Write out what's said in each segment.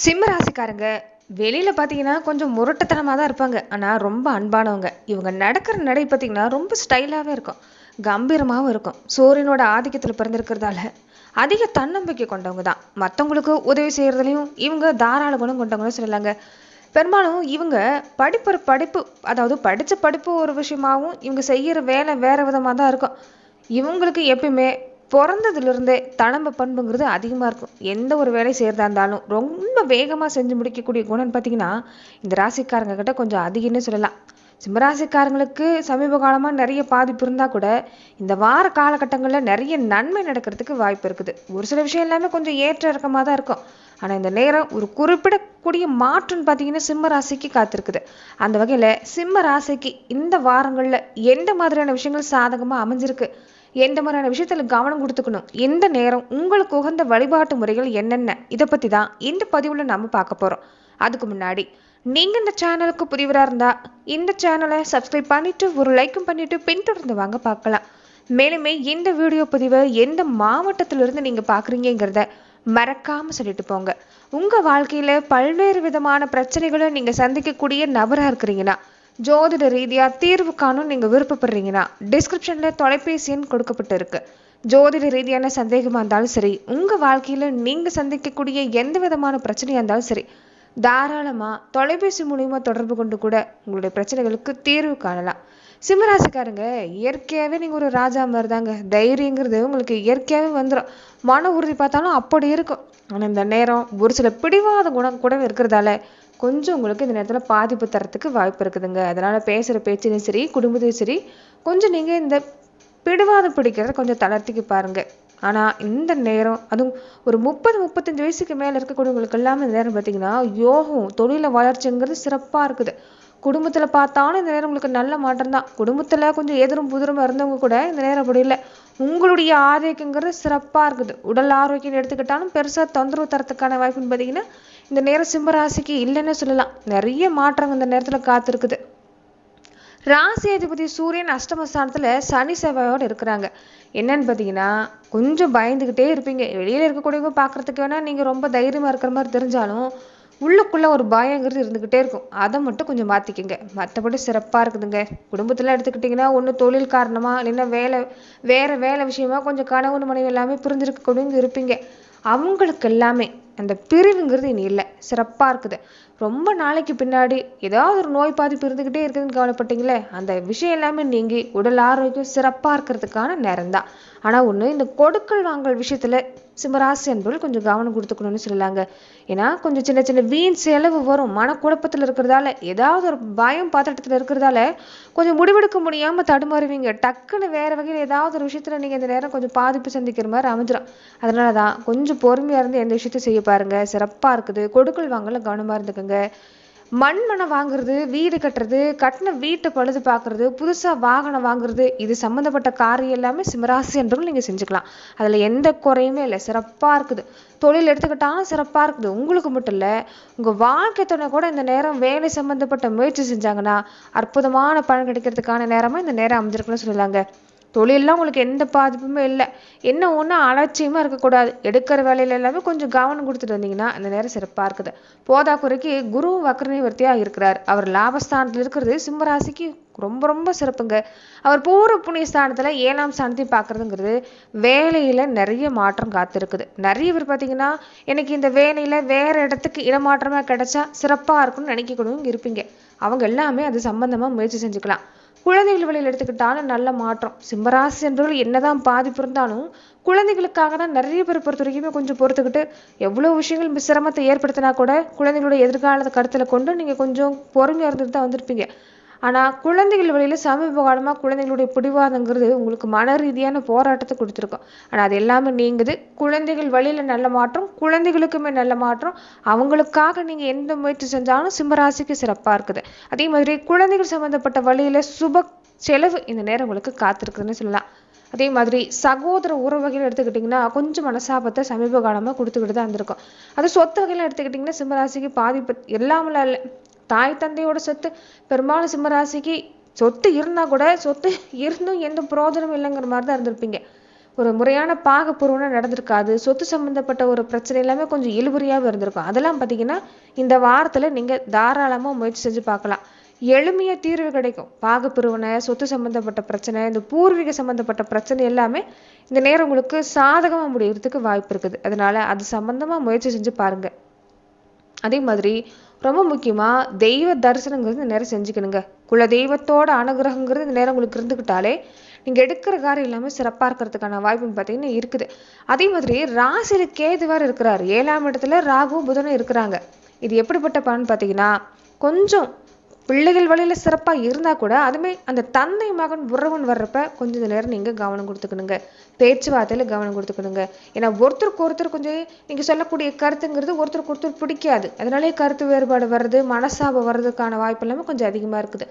சிம்ம ராசிக்காரங்க வெளியில பாத்தீங்கன்னா கொஞ்சம் முரட்டுத்தனமா தான் இருப்பாங்க. ஆனா ரொம்ப அன்பானவங்க. இவங்க நடக்கிற நடை பாத்தீங்கன்னா ரொம்ப ஸ்டைலாவே இருக்கும். கம்பீரமாவும் இருக்கும். சூரியனோட ஆதிக்கத்துல பிறந்திருக்கிறதால அதிக தன்னம்பிக்கை கொண்டவங்க தான். மத்தவங்களுக்கு உதவி செய்யறதுலயும் இவங்க தாராள குணம் கொண்டவங்கன்னு சொல்லலாங்க. பெரும்பாலும் இவங்க படிப்பு, அதாவது படிச்ச படிப்பு ஒரு விஷயமாவும் இவங்க செய்யற வேலை வேற விதமா தான் இருக்கும். இவங்களுக்கு எப்பயுமே பொறந்ததுலேருந்தே தடம்ப பண்புங்கிறது அதிகமாக இருக்கும். எந்த ஒரு வேலை செய்கிறதா இருந்தாலும் ரொம்ப வேகமாக செஞ்சு முடிக்கக்கூடிய குணம்னு பார்த்தீங்கன்னா இந்த ராசிக்காரங்க கிட்ட கொஞ்சம் அதிகம்னு சொல்லலாம். சிம்மராசிக்காரங்களுக்கு சமீப காலமாக நிறைய பாதிப்பு இருந்தால் கூட இந்த வார காலகட்டங்களில் நிறைய நன்மை நடக்கிறதுக்கு வாய்ப்பு இருக்குது. ஒரு சில விஷயம் எல்லாமே கொஞ்சம் ஏற்ற இறக்கமாக தான் இருக்கும். ஆனால் இந்த நேரம் ஒரு குறிப்பிடக்கூடிய மாற்றம்னு பார்த்தீங்கன்னா சிம்ம ராசிக்கு காத்திருக்குது. அந்த வகையில் சிம்ம ராசிக்கு இந்த வாரங்களில் எந்த மாதிரியான விஷயங்கள் சாதகமாக அமைஞ்சிருக்கு, எந்த மாதிரியான விஷயத்துல கவனம் கொடுத்துக்கணும், எந்த நேரம் உங்களுக்கு உகந்த வழிபாட்டு முறைகள் என்னென்ன, இதை பத்தி தான் இந்த பதிவுல நம்ம பார்க்க போறோம். அதுக்கு முன்னாடி நீங்க இந்த சேனலுக்கு புதியவரா இருந்தா இந்த சேனலை சப்ஸ்கிரைப் பண்ணிட்டு ஒரு லைக்கும் பண்ணிட்டு பின்தொடர்ந்து வாங்க பார்க்கலாம். மேலுமே இந்த வீடியோ பதிவை எந்த மாவட்டத்திலிருந்து நீங்க பாக்குறீங்கிறத மறக்காம சொல்லிட்டு போங்க. உங்க வாழ்க்கையில பல்வேறு விதமான பிரச்சனைகளை நீங்க சந்திக்கக்கூடிய நபரா இருக்கிறீங்கன்னா, ஜோதிட ரீதியா தீர்வு காணும் நீங்க விருப்பப்படுறீங்கன்னா டிஸ்கிரிப்ஷன்ல தொலைபேசி எண் கொடுக்கப்பட்டு இருக்கு. ஜோதிட ரீதியான சந்தேகமா இருந்தாலும் சரி, உங்க வாழ்க்கையில நீங்க சந்திக்கக்கூடிய எந்த விதமான பிரச்சனையா இருந்தாலும் சரி, தாராளமா தொலைபேசி மூலியமா தொடர்பு கொண்டு கூட உங்களுடைய பிரச்சனைகளுக்கு தீர்வு காணலாம். சிம்மராசிக்காரங்க இயற்கையாவே நீங்க ஒரு ராஜா மாதிரி தாங்க. தைரியங்கிறது உங்களுக்கு இயற்கையாவே வந்துடும். மன உறுதி பார்த்தாலும் அப்படி இருக்கும். ஆனா இந்த நேரம் ஒரு சில பிடிவாத குணம் கூட இருக்கிறதால கொஞ்சம் உங்களுக்கு இந்த நேரத்தில் பாதிப்பு தரத்துக்கு வாய்ப்பு இருக்குதுங்க. அதனால பேசுகிற பேச்சிலையும் சரி, குடும்பத்தையும் சரி, கொஞ்சம் நீங்கள் இந்த பிடிவாதம் பிடிக்கிறத கொஞ்சம் தளர்த்திக்கு பாருங்க. ஆனால் இந்த நேரம் அதுவும் ஒரு 30-35 வயசுக்கு மேலே இருக்கக்கூடியவங்களுக்கு எல்லாமே இந்த நேரம் பார்த்தீங்கன்னா யோகம் தொழில வளர்ச்சிங்கிறது சிறப்பாக இருக்குது. குடும்பத்தில் பார்த்தாலும் இந்த நேரம் உங்களுக்கு நல்ல மாற்றம் தான். குடும்பத்தில் கொஞ்சம் எதிரும் புதிரும் இருந்தவங்க கூட இந்த நேரம் அப்படி இல்லை. உங்களுடைய ஆரோக்கியங்கிறது சிறப்பாக இருக்குது. உடல் ஆரோக்கியம் எடுத்துக்கிட்டாலும் பெருசாக தொந்தரவு தரத்துக்கான வாய்ப்புன்னு பார்த்தீங்கன்னா இந்த நேரம் சிம்மராசிக்கு இல்லைன்னு சொல்லலாம். நிறைய மாற்றங்கள் இந்த நேரத்தில் காத்திருக்குது. ராசி அதிபதி சூரியன் அஷ்டமஸ்தானத்துல சனி செவ்வாயோடு இருக்கிறாங்க. என்னன்னு பார்த்தீங்கன்னா கொஞ்சம் பயந்துக்கிட்டே இருப்பீங்க. வெளியில இருக்கக்கூடியவங்க பார்க்கறதுக்கு வேணா நீங்க ரொம்ப தைரியமா இருக்கிற மாதிரி தெரிஞ்சாலும் உள்ளுக்குள்ள ஒரு பயங்கிறது இருந்துகிட்டே இருக்கும். அதை மட்டும் கொஞ்சம் மாத்திக்கங்க. மற்றபடி சிறப்பா இருக்குதுங்க. குடும்பத்துல எடுத்துக்கிட்டீங்கன்னா ஒண்ணு தொழில் காரணமா இல்லைன்னா வேற வேலை விஷயமா கொஞ்சம் கணவன் மனைவி எல்லாமே புரிஞ்சிருக்கக்கூடியவங்க இருப்பீங்க. அவங்களுக்கு எல்லாமே அந்த பிரிவுங்கிறது இனி இல்லை, சிறப்பா இருக்குது. ரொம்ப நாளைக்கு பின்னாடி ஏதாவது ஒரு நோய் பாதிப்பு இருந்துகிட்டே இருக்குதுன்னு கவலைப்பட்டீங்களே, அந்த விஷயம் எல்லாமே நீங்கி உடல் ஆரோக்கியம் சிறப்பா இருக்கிறதுக்கான நேரம் தான். ஆனா ஒண்ணு, இந்த கொடுக்கல் வாங்கல் விஷயத்துல சிம்மராசி என்பவர்கள் கொஞ்சம் கவனம் கொடுத்துக்கணும்னு சொல்லலாங்க. ஏன்னா கொஞ்சம் சின்ன சின்ன வீண் செலவு வரும். மனக்குழப்பத்துல இருக்கிறதால, ஏதாவது ஒரு பயம் பாத்திரத்துல இருக்கிறதால கொஞ்சம் முடிவெடுக்க முடியாம தடுமாறுவீங்க. டக்குன்னு வேற வகையில் ஏதாவது ஒரு விஷயத்துல நீங்க இந்த நேரம் கொஞ்சம் பாதிப்பு சந்திக்கிற மாதிரி அமைஞ்சிடும். அதனாலதான் கொஞ்சம் பொறுமையா இருந்து எந்த விஷயத்தையும் செய்ய பாருங்க. சிறப்பா இருக்குது. கொடுக்கல் வாங்கல கவனமா இருந்துக்குங்க. மண்மனை வாங்குறது, வீடு கட்டுறது, கட்டின வீட்டை பழுது பார்க்கறது, புதுசா வாகனம் வாங்குறது, இது சம்மந்தப்பட்ட காரியம் எல்லாமே சிம்மராசி என்றவங்க நீங்க செஞ்சுக்கலாம். அதுல எந்த குறையுமே இல்லை, சிறப்பா இருக்குது. தொழில் எடுத்துக்கிட்டாலும் சிறப்பா இருக்குது. உங்களுக்கு மட்டும் இல்ல, உங்க வாழ்க்கை துணை கூட இந்த நேரம் வேலை சம்பந்தப்பட்ட முயற்சி செஞ்சாங்கன்னா அற்புதமான பலன் கிடைக்கிறதுக்கான நேரமா இந்த நேரம் அமைஞ்சிருக்குன்னு சொல்லலாங்க. தொழிலெலாம் உங்களுக்கு எந்த பாதிப்புமே இல்லை. என்ன ஒன்று, அலட்சியமாக இருக்கக்கூடாது. எடுக்கிற வேலையில எல்லாமே கொஞ்சம் கவனம் கொடுத்துட்டு வந்தீங்கன்னா இந்த நேரம் சிறப்பாக இருக்குது. போதாக்குறைக்கு குரு வக்ரநிவர்த்தியாக இருக்கிறார். அவர் லாபஸ்தானத்தில் இருக்கிறது சிம்மராசிக்கு ரொம்ப ரொம்ப சிறப்புங்க. அவர் பூர்வ புண்ணிய ஸ்தானத்தில் 7ஆம் ஸ்தானத்தையும் பார்க்குறதுங்கிறது வேலையில் நிறைய மாற்றம் காத்திருக்குது. நிறைய பேர் பார்த்தீங்கன்னா எனக்கு இந்த வேலையில் வேறு இடத்துக்கு இடமாற்றமாக கிடைச்சா சிறப்பாக இருக்கும்னு நினைக்கக்கூடியவங்க இருப்பீங்க. அவங்க எல்லாமே அது சம்பந்தமாக முயற்சி செஞ்சுக்கலாம். குழந்தைகள் வழியில் எடுத்துக்கிட்டாலும் நல்ல மாற்றம். சிம்மராசி என்றவர்கள் என்னதான் பாதிப்பு இருந்தாலும் குழந்தைகளுக்காக தான் நிறைய பேர் பொறுத்த வரைக்குமே கொஞ்சம் பொறுத்துக்கிட்டு எவ்வளவு விஷயங்கள் சிரமத்தை ஏற்படுத்தினா கூட குழந்தைகளோட எதிர்காலத்தை கருத்துல கொண்டு நீங்க கொஞ்சம் பொறுமையா இருந்துட்டு தான் வந்திருப்பீங்க. ஆனா குழந்தைகள் வழியில சமீப காலமா குழந்தைகளுடைய பிடிவாதங்கிறது உங்களுக்கு மன ரீதியான போராட்டத்தை கொடுத்துருக்கும். ஆனா அது எல்லாமே நீங்குது. குழந்தைகள் வழியில நல்ல மாற்றம், குழந்தைகளுக்குமே நல்ல மாற்றம். அவங்களுக்காக நீங்க எந்த முயற்சி செஞ்சாலும் சிம்மராசிக்கு சிறப்பா இருக்குது. அதே மாதிரி குழந்தைகள் சம்பந்தப்பட்ட வழியில சுப செலவு இந்த நேரம் உங்களுக்கு காத்திருக்குதுன்னு சொல்லலாம். அதே மாதிரி சகோதர உறவு வகையில் எடுத்துக்கிட்டிங்கன்னா கொஞ்சம் மனசாபத்தை சமீப காலமாக கொடுத்துக்கிட்டு தான் இருந்திருக்கும். அது சொத்து வகையில் எடுத்துக்கிட்டிங்கன்னா சிம்மராசிக்கு பாதிப்பு எல்லாமெல்லாம் இல்லை. தாய் தந்தையோட சொத்து பெரும்பாலும் சிம்மராசிக்கு சொத்து இருந்தா கூட சொத்து இருந்தும் எந்த பிரோஜனமும் இல்லைங்கிற மாதிரி தான் இருந்திருப்பீங்க. ஒரு முறையான பாகப்பூர்வம்னா நடந்திருக்காது. சொத்து சம்மந்தப்பட்ட ஒரு பிரச்சனை எல்லாமே கொஞ்சம் இழுபறியாவே இருந்திருக்கும். அதெல்லாம் பார்த்தீங்கன்னா, இந்த வாரத்துல நீங்க தாராளமா முயற்சி செஞ்சு பார்க்கலாம். எளிமையா தீர்வு கிடைக்கும். பாகப்பிரிவினை, சொத்து சம்மந்தப்பட்ட பிரச்சனை, இந்த பூர்வீக சம்மந்தப்பட்ட பிரச்சனை எல்லாமே இந்த நேரம் உங்களுக்கு சாதகமா முடியறதுக்கு வாய்ப்பு இருக்குது. அதனால அது சம்பந்தமா முயற்சி செஞ்சு பாருங்க. அதே மாதிரி ரொம்ப முக்கியமா தெய்வ தரிசனங்கிறது இந்த நேரம் செஞ்சுக்கணுங்க. குல தெய்வத்தோட அனுகிரகங்கிறது இந்த நேரம் உங்களுக்கு இருந்துக்கிட்டாலே நீங்க எடுக்கிற காரியம் எல்லாமே சிறப்பா இருக்கிறதுக்கான வாய்ப்புன்னு பார்த்தீங்கன்னா இருக்குது. அதே மாதிரி ராசியில கேது வேற இருக்கிறாரு. 7ஆம் இடத்துல ராகு புதனும் இருக்கிறாங்க. இது எப்படிப்பட்ட பலன் பார்த்தீங்கன்னா, கொஞ்சம் பிள்ளைகள் வழியில சிறப்பா இருந்தா கூட அதுமே அந்த தந்தை மகன் உறவுன்னு வர்றப்ப கொஞ்சம் இந்த நேரம் நீங்க கவனம் கொடுத்துக்கணுங்க. பேச்சுவார்த்தையில கவனம் கொடுத்துக்கணுங்க. ஏன்னா ஒருத்தருக்கு ஒருத்தர் கொஞ்சம் நீங்க சொல்லக்கூடிய கருத்துங்கிறது ஒருத்தருக்கு ஒருத்தர் பிடிக்காது. அதனாலே கருத்து வேறுபாடு வர்றது, மனசாபம் வர்றதுக்கான வாய்ப்பு எல்லாமே கொஞ்சம் அதிகமா இருக்குது.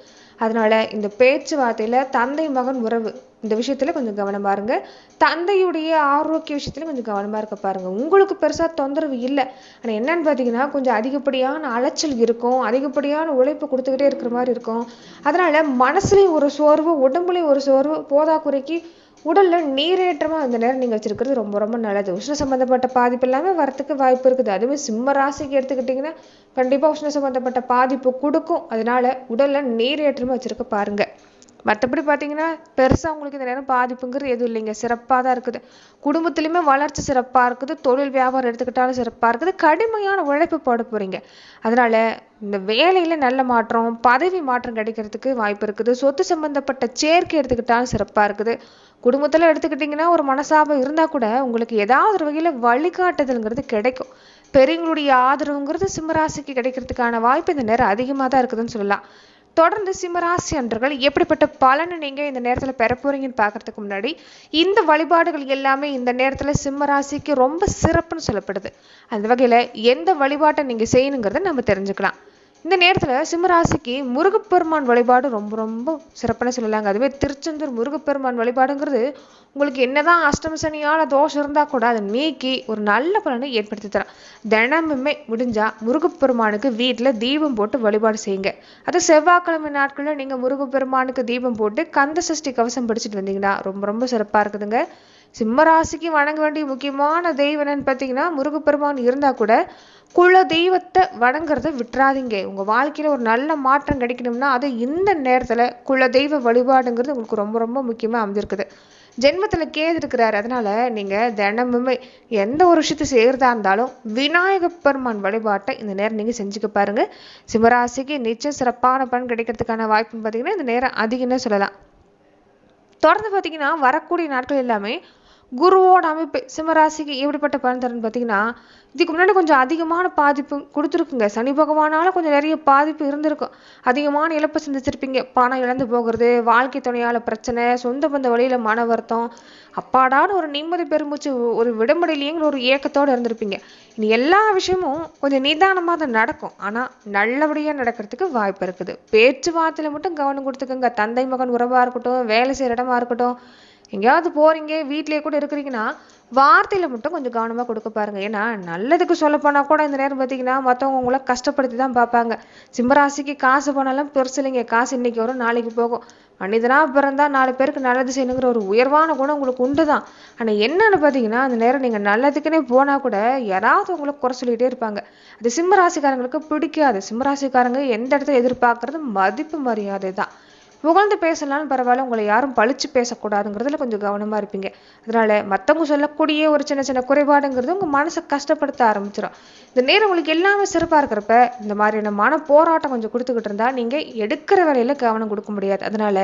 அதனால இந்த பேச்சுவார்த்தையில தந்தை மகன் உறவு இந்த விஷயத்துல கொஞ்சம் கவனமா இருங்க. தந்தையுடைய ஆரோக்கிய விஷயத்துல கொஞ்சம் கவனமா இருக்க பாருங்க. உங்களுக்கு பெருசா தொந்தரவு இல்லை. ஆனா என்னன்னு பாத்தீங்கன்னா, கொஞ்சம் அதிகப்படியான அலைச்சல் இருக்கும், அதிகப்படியான உழைப்பு கொடுத்துக்கிட்டே இருக்கிற மாதிரி இருக்கும். அதனால மனசுலயும் ஒரு சோர்வு, உடம்புலயும் ஒரு சோர்வு, போதாக்குறைக்கு உடல்ல நீரேற்றமா இந்த நேரம் நீங்க வச்சிருக்கிறது ரொம்ப ரொம்ப நல்லது. உஷ்ண சம்பந்தப்பட்ட பாதிப்பு எல்லாமே வரத்துக்கு வாய்ப்பு இருக்குது. அதுவே சிம்ம ராசிக்கு எடுத்துக்கிட்டீங்கன்னா கண்டிப்பா உஷ்ண சம்பந்தப்பட்ட பாதிப்பு கொடுக்கும். அதனால உடல்ல நீரேற்றமா வச்சிருக்க பாருங்க. மற்றபடி பார்த்தீங்கன்னா பெருசாக உங்களுக்கு இந்த நேரம் பாதிப்புங்கிறது எதுவும் இல்லைங்க. சிறப்பாக தான் இருக்குது. குடும்பத்துலையுமே வளர்ச்சி சிறப்பாக இருக்குது. தொழில் வியாபாரம் எடுத்துக்கிட்டாலும் சிறப்பாக இருக்குது. கடுமையான உழைப்பு போட போறீங்க. அதனால இந்த வேலையில நல்ல மாற்றம், பதவி மாற்றம் கிடைக்கிறதுக்கு வாய்ப்பு இருக்குது. சொத்து சம்பந்தப்பட்ட சேர்க்கை எடுத்துக்கிட்டாலும் சிறப்பாக இருக்குது. குடும்பத்தில் எடுத்துக்கிட்டிங்கன்னா ஒரு மனசாபம் இருந்தால் கூட உங்களுக்கு ஏதாவது ஒரு வகையில் வழிகாட்டுதல்ங்கிறது கிடைக்கும். பெரியவங்களுடைய ஆதரவுங்கிறது சிம்மராசிக்கு கிடைக்கிறதுக்கான வாய்ப்பு இந்த நேரம் அதிகமாக தான் இருக்குதுன்னு சொல்லலாம். தொடர்ந்து சிம்மராசி அன்றர்கள் எப்படிப்பட்ட பலனை நீங்க இந்த நேரத்துல பெற போறீங்கன்னு பாக்குறதுக்கு முன்னாடி இந்த வழிபாடுகள் எல்லாமே இந்த நேரத்துல சிம்மராசிக்கு ரொம்ப சிறப்புன்னு சொல்லப்படுது. அந்த வகையில எந்த வழிபாட்டை நீங்க செய்யணுங்கிறத நம்ம தெரிஞ்சுக்கலாம். இந்த நேரத்துல சிம்மராசிக்கு முருகப்பெருமான் வழிபாடு ரொம்ப ரொம்ப சிறப்புன்னு சொல்லலாங்க. அதுவே திருச்செந்தூர் முருகப்பெருமான் வழிபாடுங்கிறது உங்களுக்கு என்னதான் அஷ்டம சனியால தோஷம் இருந்தா கூட அதை நீக்கி ஒரு நல்ல பலனை ஏற்படுத்தி தரும். தினமுமே முடிஞ்சா முருகப்பெருமானுக்கு வீட்டுல தீபம் போட்டு வழிபாடு செய்யுங்க. அது செவ்வாய்க்கிழமை நாட்கள்ல நீங்க முருகப்பெருமானுக்கு தீபம் போட்டு கந்த சஷ்டி கவசம் படிச்சுட்டு வந்தீங்கன்னா ரொம்ப ரொம்ப சிறப்பா இருக்குதுங்க. சிம்மராசிக்கு வணங்க வேண்டிய முக்கியமான தெய்வம் என்னன்னு பார்த்தீங்கன்னா, முருகப்பெருமான் இருந்தா கூட குல தெய்வத்தை வணங்குறத விட்டுறாதீங்க. உங்க வாழ்க்கையில ஒரு நல்ல மாற்றம் கிடைக்கணும்னா அது இந்த நேரத்துல குல தெய்வ வழிபாடுங்கிறது உங்களுக்கு ரொம்ப ரொம்ப முக்கியமா அமைஞ்சிருக்குது. ஜென்மத்துல கேது இருக்கிறாரு. அதனால நீங்க தினமுமே எந்த ஒரு விஷயத்தை செய்யறதா இருந்தாலும் விநாயக பெருமான் வழிபாட்டை இந்த நேரம் நீங்க செஞ்சுக்க பாருங்க. சிம்மராசிக்கு நிச்சயம் சிறப்பான பலன் கிடைக்கிறதுக்கான வாய்ப்புன்னு பார்த்தீங்கன்னா இந்த நேரம் அதிகம்னு சொல்லலாம். தொடர்ந்து பார்த்தீங்கன்னா வரக்கூடிய நாட்கள் எல்லாமே குருவோட அமைப்பு சிம்மராசிக்கு எப்படிப்பட்ட பலன் தருன்னு பார்த்தீங்கன்னா, இதுக்கு முன்னாடி கொஞ்சம் அதிகமான பாதிப்பு கொடுத்துருக்குங்க. சனி பகவானால கொஞ்சம் நிறைய பாதிப்பு இருந்திருக்கும். அதிகமான இழப்பு சந்திச்சிருப்பீங்க. பணம் இழந்து போகிறது, வாழ்க்கை துணையால பிரச்சனை, சொந்த பந்த வழியில மன வருத்தம், அப்பாடான்னு ஒரு நிம்மதி பெருமூச்சு, ஒரு விடுமுறையிலேங்கிற ஒரு ஏக்கத்தோடு இருந்திருப்பீங்க. இனி எல்லா விஷயமும் கொஞ்சம் நிதானமாக தான் நடக்கும். ஆனால் நல்லபடியாக நடக்கிறதுக்கு வாய்ப்பு இருக்குது. பேச்சுவார்த்தையில மட்டும் கவனம் கொடுத்துக்கோங்க. தந்தை மகன் உறவாக இருக்கட்டும், வேலை செய்கிற இடமா இருக்கட்டும், எங்கேயாவது போறீங்க, வீட்டிலேயே கூட இருக்கிறீங்கன்னா வார்த்தையில மட்டும் கொஞ்சம் கவனமா கொடுக்க பாருங்க. ஏன்னா நல்லதுக்கு சொல்ல போனா கூட இந்த நேரம் பார்த்தீங்கன்னா மற்றவங்க உங்களை கஷ்டப்படுத்தி தான் பார்ப்பாங்க. சிம்மராசிக்கு காசு போனாலும் பெருசு இல்லைங்க. காசு இன்னைக்கு வரும், நாளைக்கு போகும். மனிதனா பிறந்தா 4 பேருக்கு நல்லது செய்யணுங்கிற ஒரு உயர்வான குணம் உங்களுக்கு உண்டுதான். ஆனா என்னன்னு பார்த்தீங்கன்னா அந்த நேரம் நீங்க நல்லதுக்குன்னே போனா கூட யாராவது உங்களை குறை சொல்லிட்டே இருப்பாங்க. அது சிம்மராசிக்காரங்களுக்கு பிடிக்காது. சிம்மராசிக்காரங்க எந்த இடத்துல எதிர்பார்க்கறது மதிப்பு மரியாதை தான். புகழ்ந்து பேசலாம்னு பரவாயில்ல, உங்களை யாரும் பழிச்சு பேசக்கூடாதுங்கிறதுல கொஞ்சம் கவனமா இருப்பீங்க. அதனால மற்றவங்க சொல்லக்கூடிய ஒரு சின்ன சின்ன குறைபாடுங்கிறது உங்க மனசை கஷ்டப்படுத்த ஆரம்பிச்சிடும். இந்த நேரம் உங்களுக்கு எல்லாமே சிறப்பா இருக்கிறப்ப இந்த மாதிரியான மன போராட்டம் கொஞ்சம் கொடுத்துக்கிட்டு இருந்தா நீங்க எடுக்கிற வேலையில கவனம் கொடுக்க முடியாது. அதனால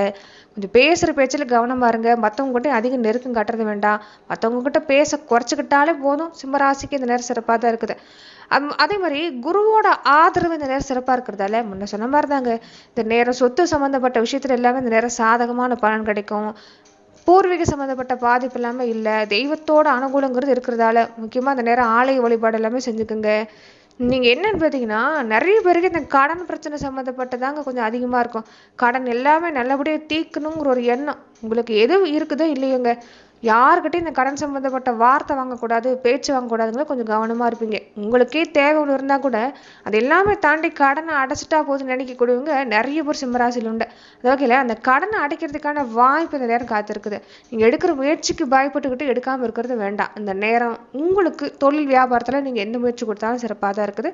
கொஞ்சம் பேசுற பேச்சில் கவனமா இருங்க. மற்றவங்க கிட்ட அதிக நெருக்கம் காட்டுறது வேண்டாம். மற்றவங்க கிட்ட பேச குறைச்சிக்கிட்டாலே போதும். சிம்மராசிக்கு இந்த நேரம் சிறப்பாக தான் இருக்குது. அதே மாதிரி குருவோட ஆதரவு இந்த நேரம் சிறப்பா இருக்கிறதால முன்ன சொன்ன மாதிரி தாங்க இந்த நேரம் சொத்து சம்பந்தப்பட்ட விஷயத்துல எல்லாமே இந்த நேரம் சாதகமான பலன் கிடைக்கும். பூர்வீக சம்பந்தப்பட்ட பாதிப்பு எல்லாமே இல்லை. தெய்வத்தோட அனுகூலங்கிறது இருக்கிறதால முக்கியமா இந்த நேரம் ஆலய வழிபாடு எல்லாமே செஞ்சுக்குங்க. நீங்க என்னன்னு பார்த்தீங்கன்னா நிறைய பேருக்கு இந்த கடன் பிரச்சனை சம்மந்தப்பட்டதாங்க கொஞ்சம் அதிகமா இருக்கும். கடன் எல்லாமே நல்லபடியாக தீர்க்கணுங்கிற ஒரு எண்ணம் உங்களுக்கு எது இருக்குதோ இல்லையோங்க, யாருக்கிட்டையும் இந்த கடன் சம்மந்தப்பட்ட வார்த்தை வாங்கக்கூடாது, பேச்சு வாங்கக்கூடாதுங்களா கொஞ்சம் கவனமாக இருப்பீங்க. உங்களுக்கே தேவை ஒன்று இருந்தால் கூட அது எல்லாமே தாண்டி கடனை அடைச்சிட்டா போதுன்னு நினைக்கக்கூடியவங்க நிறைய பேர் சிம்மராசியில் உண்டு. அது வகையில் அந்த கடனை அடைக்கிறதுக்கான வாய்ப்பு இந்த நேரம் காத்திருக்குது. நீங்கள் எடுக்கிற முயற்சிக்கு பயப்பட்டுக்கிட்டு எடுக்காமல் இருக்கிறது வேண்டாம். இந்த நேரம் உங்களுக்கு தொழில் வியாபாரத்தில் நீங்கள் எந்த முயற்சி கொடுத்தாலும் சிறப்பாக தான் இருக்குது.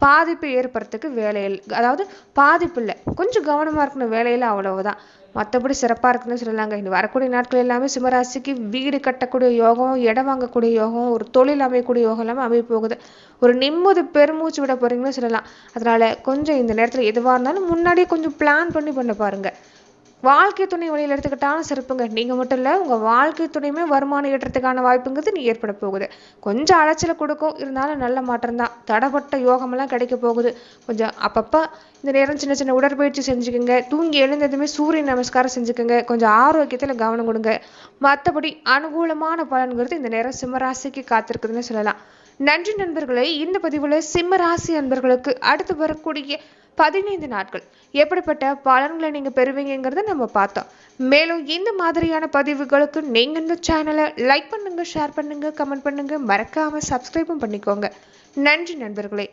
பாதிப்பு ஏற்படுறதுக்கு வேலையில், அதாவது பாதிப்பு இல்லை, கொஞ்சம் கவனமாக இருக்கணும் வேலையில், அவ்வளவுதான். மற்றபடி சிறப்பாக இருக்குன்னு சொல்லலாங்க. இந்த வரக்கூடிய நாட்கள் எல்லாமே சிம்மராசிக்கு வீடு கட்டக்கூடிய யோகம், இடம் வாங்கக்கூடிய யோகம், ஒரு தொழில் அமையக்கூடிய யோகம் எல்லாமே அமைய போகுது. ஒரு நிம்மதி பெருமூச்சு விட போறீங்கன்னு சொல்லலாம். அதனால கொஞ்சம் இந்த நேரத்தில் எதுவாக இருந்தாலும் முன்னாடியே கொஞ்சம் பிளான் பண்ண பாருங்க. வாழ்க்கை துணை வழியில் எடுத்துக்கிட்டாலும் சிறப்புங்க. நீங்கள் மட்டும் இல்லை, உங்கள் வாழ்க்கை துணையுமே வருமானம் ஈட்டுறதுக்கான வாய்ப்புங்கிறது நீ ஏற்பட போகுது. கொஞ்சம் அலைச்சலை கொடுக்கும், இருந்தாலும் நல்ல மாற்றம் தான். தடப்பட்ட யோகமெல்லாம் கிடைக்க போகுது. கொஞ்சம் அப்பப்போ இந்த நேரம் சின்ன சின்ன உடற்பயிற்சி செஞ்சுக்கோங்க. தூங்கி எழுந்ததுமே சூரிய நமஸ்காரம் செஞ்சுக்கோங்க. கொஞ்சம் ஆரோக்கியத்தில் கவனம் கொடுங்க. மற்றபடி அனுகூலமான பலன்கிறது இந்த நேரம் சிம்மராசிக்கு காத்திருக்குதுன்னு சொல்லலாம். நன்றி நண்பர்களே. இந்த பதிவில் சிம்மராசி நண்பர்களுக்கு அடுத்து வரக்கூடிய 15 நாட்கள் எப்படிப்பட்ட பலன்களை நீங்க பெறுவீங்கிறத நம்ம பார்த்தோம். மேலும் இந்த மாதிரியான பதிவுகளுக்கு நீங்க இந்த சேனலை லைக் பண்ணுங்க, ஷேர் பண்ணுங்க, கமெண்ட் பண்ணுங்க, மறக்காம சப்ஸ்கிரைபும் பண்ணிக்கோங்க. நன்றி நண்பர்களே.